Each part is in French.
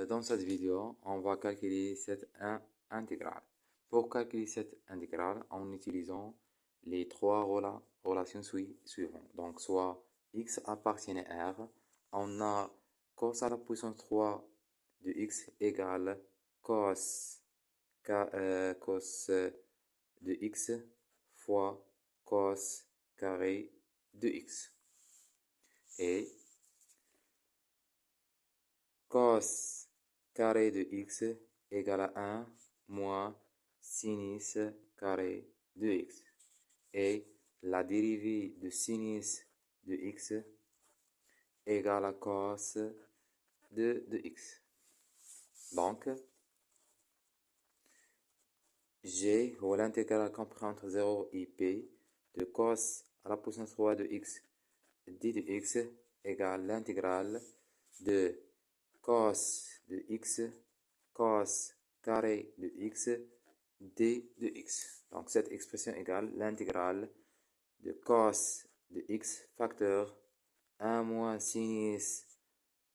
Dans cette vidéo, on va calculer cette intégrale. Pour calculer cette intégrale, en utilisant les trois relations suivantes. Donc, soit x appartient à R, on a cos à la puissance 3 de x égale cos de x fois cos carré de x. Et cos carré de x égale à 1 moins sinus carré de x. Et la dérivée de sinus de x égale à cos de x. Donc, G, ou l'intégrale comprend entre 0 et p de cos à la puissance 3 de x d de x égale l'intégrale de cos de x, cos carré de x, d de x. Donc, cette expression égale l'intégrale de cos de x facteur 1 moins sinus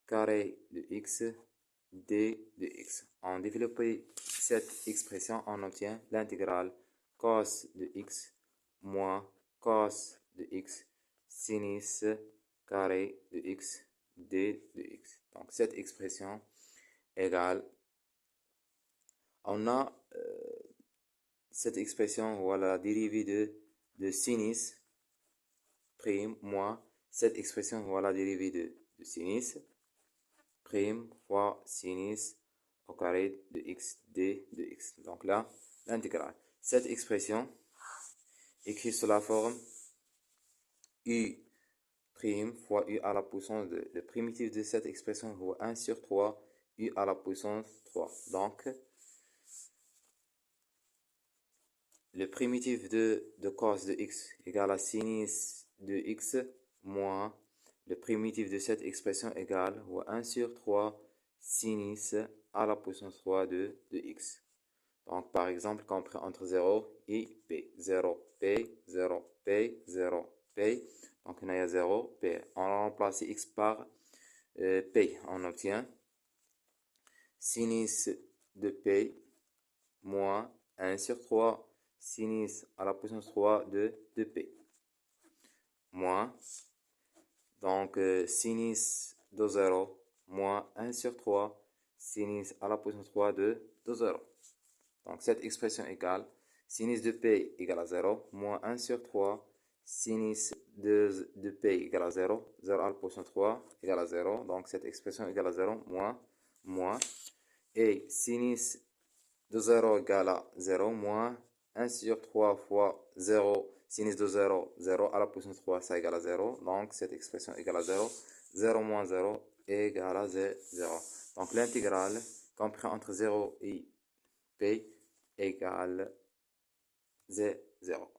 carré de x, d de x. En développant cette expression, on obtient l'intégrale cos de x moins cos de x sinus carré de x, d de x. Donc, cette expression égale, on a cette expression, voilà la dérivée de sinus prime moins cette expression, voilà la dérivée de sinus prime fois sinus au carré de x, d de x. Donc là, l'intégrale. Cette expression écrite sous la forme u prime fois u à la puissance de le primitif de cette expression vaut 1 sur 3 u à la puissance 3. Donc, le primitif de cos de x égale à sinus de x moins le primitif de cette expression égale ou 1 sur 3 sinus à la puissance 3 de x. Donc, par exemple, quand on prend entre 0 et p. 0, p, 0, p, 0, p. Donc, on a 0, p. On remplace x par p. On obtient sinus de p moins 1 sur 3 sinus à la puissance 3 de p. Moins, donc sinus de 0 moins 1 sur 3 sinus à la puissance 3 de 0. Donc cette expression égale sinus de p égale à 0 moins 1 sur 3 sinus de p égale à 0, 0 à la puissance 3 égale à 0. Donc cette expression égale à 0 moins et sinus de 0 égale à 0 moins 1 sur 3 fois 0, sinus de 0, 0 à la puissance 3, ça égale à 0. Donc, cette expression égale à 0. 0 moins 0 égale à 0. Donc, l'intégrale compris entre 0 et p égale 0.